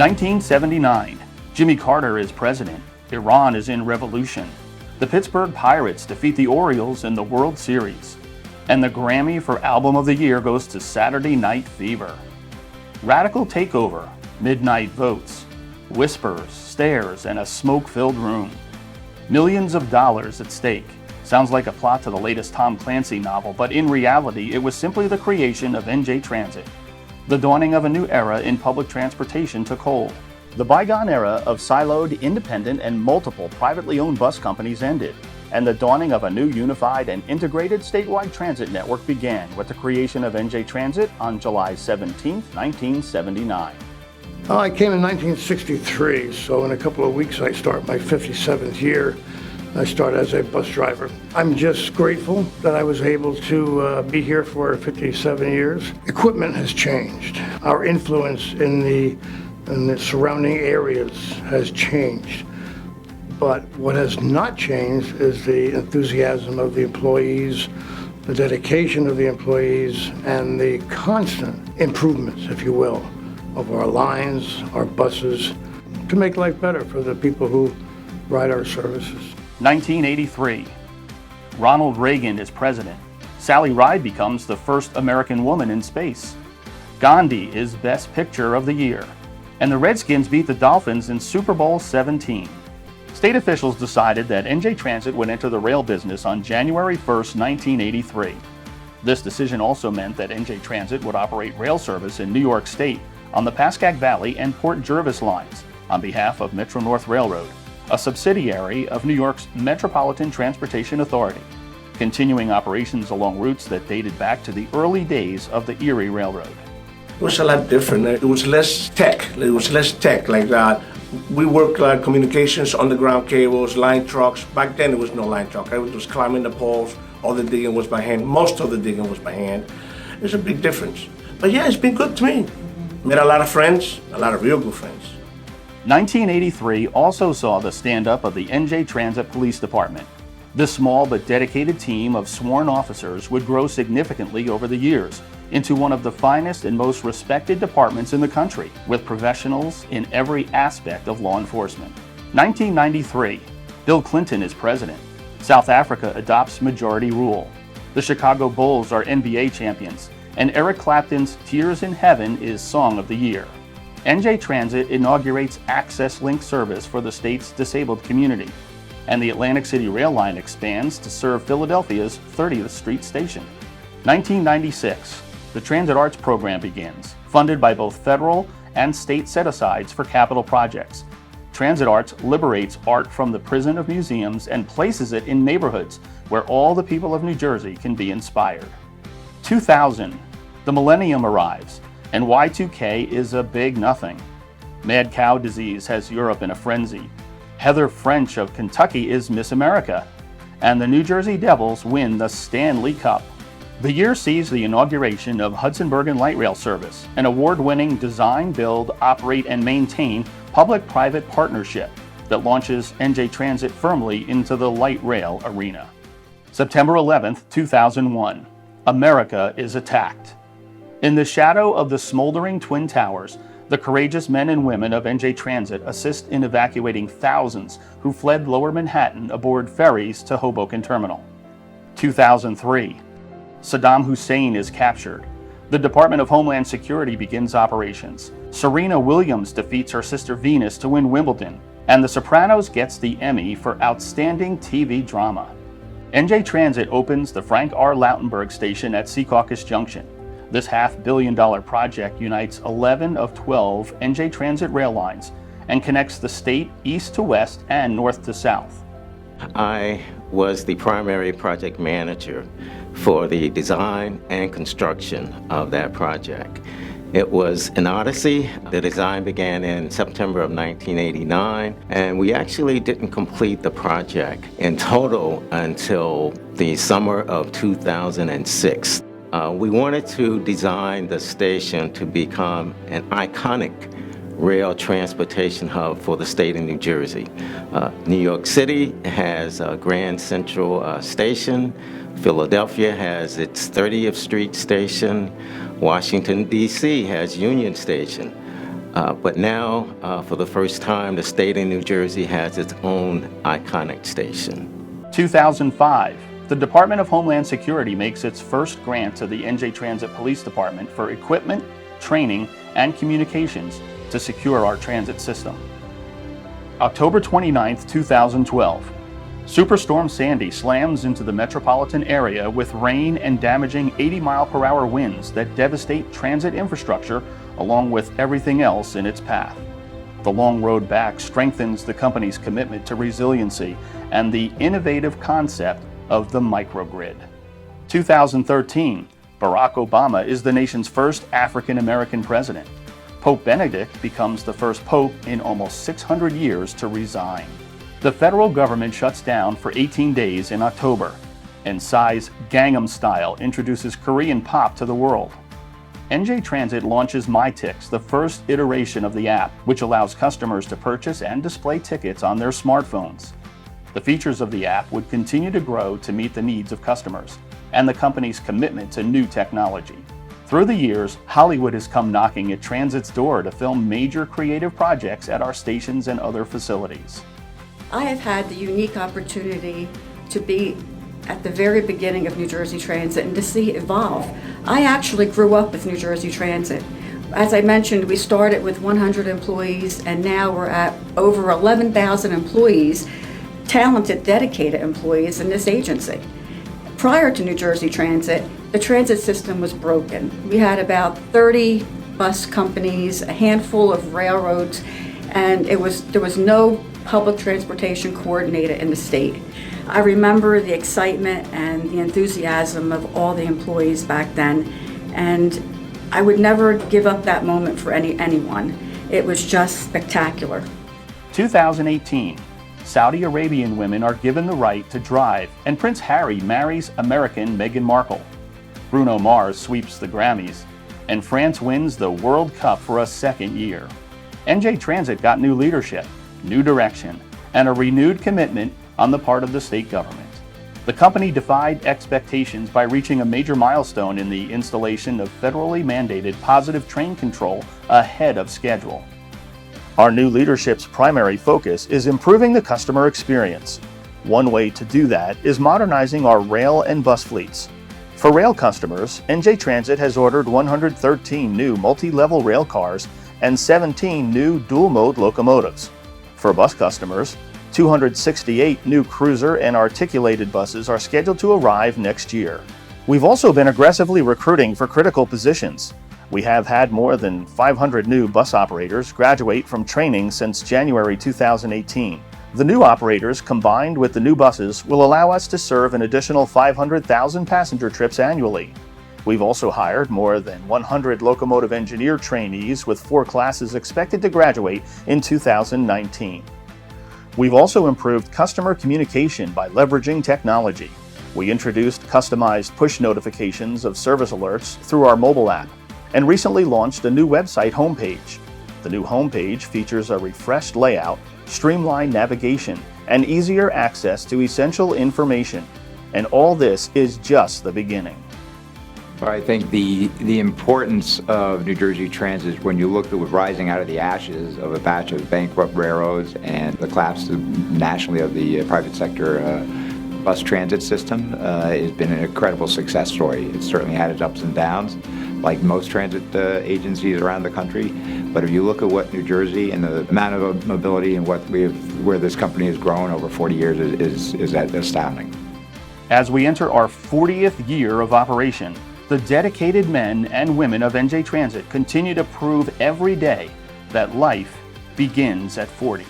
1979. Jimmy Carter is president. Iran is in revolution. The Pittsburgh Pirates defeat the Orioles in the World Series. And the Grammy for Album of the Year goes to Saturday Night Fever. Radical takeover, midnight votes, whispers, stares, and a smoke-filled room. Millions of dollars at stake. Sounds like a plot to the latest Tom Clancy novel, but in reality, it was simply the creation of NJ Transit. The dawning of a new era in public transportation took hold. The bygone era of siloed, independent, and multiple privately owned bus companies ended, and the dawning of a new unified and integrated statewide transit network began with the creation of NJ Transit on July 17, 1979. I came in 1963, so in a couple of weeks I start my 57th year. I start as a bus driver. I'm just grateful that I was able to be here for 57 years. Equipment has changed. Our influence in the surrounding areas has changed. But what has not changed is the enthusiasm of the employees, the dedication of the employees, and the constant improvements, if you will, of our lines, our buses, to make life better for the people who ride our services. 1983. Ronald Reagan is president. Sally Ride becomes the first American woman in space. Gandhi is Best Picture of the Year. And the Redskins beat the Dolphins in Super Bowl 17. State officials decided that NJ Transit would enter the rail business on January 1, 1983. This decision also meant that NJ Transit would operate rail service in New York State on the Pascack Valley and Port Jervis lines on behalf of Metro-North Railroad, a subsidiary of New York's Metropolitan Transportation Authority, continuing operations along routes that dated back to the early days of the Erie Railroad. It was a lot different. It was less tech. Like that. We worked like communications, underground cables, line trucks. Back then, there was no line truck. I was just climbing the poles. All the digging was by hand. Most of the digging was by hand. There's a big difference. But yeah, it's been good to me. Met a lot of friends, a lot of real good friends. 1983 also saw the stand-up of the NJ Transit Police Department. This small but dedicated team of sworn officers would grow significantly over the years into one of the finest and most respected departments in the country, with professionals in every aspect of law enforcement. 1993. Bill Clinton is president. South Africa adopts majority rule. The Chicago Bulls are NBA champions, and Eric Clapton's Tears in Heaven is Song of the Year. NJ Transit inaugurates Access Link service for the state's disabled community, and the Atlantic City Rail Line expands to serve Philadelphia's 30th Street Station. 1996. The Transit Arts program begins, funded by both federal and state set-asides for capital projects. Transit Arts liberates art from the prison of museums and places it in neighborhoods where all the people of New Jersey can be inspired. 2000. The millennium arrives, and Y2K is a big nothing. Mad cow disease has Europe in a frenzy. Heather French of Kentucky is Miss America, and the New Jersey Devils win the Stanley Cup. The year sees the inauguration of Hudson Bergen Light Rail Service, an award-winning design, build, operate, and maintain public-private partnership that launches NJ Transit firmly into the light rail arena. September 11, 2001. America is attacked. In the shadow of the smoldering Twin Towers, the courageous men and women of NJ Transit assist in evacuating thousands who fled Lower Manhattan aboard ferries to Hoboken Terminal. 2003. Saddam Hussein is captured. The Department of Homeland Security begins operations. Serena Williams defeats her sister Venus to win Wimbledon, and The Sopranos gets the Emmy for Outstanding TV Drama. NJ Transit opens the Frank R. Lautenberg station at Secaucus Junction. This $500 million project unites 11 of 12 NJ Transit rail lines and connects the state east to west and north to south. I was the primary project manager for the design and construction of that project. It was an odyssey. The design began in September of 1989, and we actually didn't complete the project in total until the summer of 2006. We wanted to design the station to become an iconic rail transportation hub for the state of New Jersey. New York City has a Grand Central Station. Philadelphia has its 30th Street Station. Washington, D.C. has Union Station. But now, for the first time, the state of New Jersey has its own iconic station. 2005, the Department of Homeland Security makes its first grant to the NJ Transit Police Department for equipment, training, and communications to secure our transit system. October 29, 2012, Superstorm Sandy slams into the metropolitan area with rain and damaging 80-mile-per-hour winds that devastate transit infrastructure along with everything else in its path. The long road back strengthens the company's commitment to resiliency and the innovative concept of the microgrid. 2013, Barack Obama is the nation's first African-American president. Pope Benedict becomes the first pope in almost 600 years to resign. The federal government shuts down for 18 days in October, and Psy's Gangnam Style introduces Korean pop to the world. NJ Transit launches MyTix, the first iteration of the app, which allows customers to purchase and display tickets on their smartphones. The features of the app would continue to grow to meet the needs of customers and the company's commitment to new technology. Through the years, Hollywood has come knocking at Transit's door to film major creative projects at our stations and other facilities. I have had the unique opportunity to be at the very beginning of New Jersey Transit and to see it evolve. I actually grew up with New Jersey Transit. As I mentioned, we started with 100 employees and now we're at over 11,000 employees, talented, dedicated employees in this agency. Prior to New Jersey Transit, the transit system was broken. We had about 30 bus companies, a handful of railroads, and there was no public transportation coordinator in the state. I remember the excitement and the enthusiasm of all the employees back then, and I would never give up that moment for anyone. It was just spectacular. 2018, Saudi Arabian women are given the right to drive, and Prince Harry marries American Meghan Markle. Bruno Mars sweeps the Grammys, and France wins the World Cup for a second year. NJ Transit got new leadership, new direction, and a renewed commitment on the part of the state government. The company defied expectations by reaching a major milestone in the installation of federally mandated positive train control ahead of schedule. Our new leadership's primary focus is improving the customer experience. One way to do that is modernizing our rail and bus fleets. For rail customers, NJ Transit has ordered 113 new multi-level rail cars and 17 new dual-mode locomotives. For bus customers, 268 new cruiser and articulated buses are scheduled to arrive next year. We've also been aggressively recruiting for critical positions. We have had more than 500 new bus operators graduate from training since January 2018. The new operators, combined with the new buses, will allow us to serve an additional 500,000 passenger trips annually. We've also hired more than 100 locomotive engineer trainees, with 4 classes expected to graduate in 2019. We've also improved customer communication by leveraging technology. We introduced customized push notifications of service alerts through our mobile app and recently launched a new website homepage. The new homepage features a refreshed layout, streamlined navigation, and easier access to essential information. And all this is just the beginning. I think the importance of New Jersey Transit, when you look at rising out of the ashes of a batch of bankrupt railroads and the collapse nationally of the private sector bus transit system, has been an incredible success story. It's certainly had its ups and downs, like most transit agencies around the country. But if you look at what New Jersey and the amount of mobility and where this company has grown over 40 years is astounding. As we enter our 40th year of operation, the dedicated men and women of NJ Transit continue to prove every day that life begins at 40.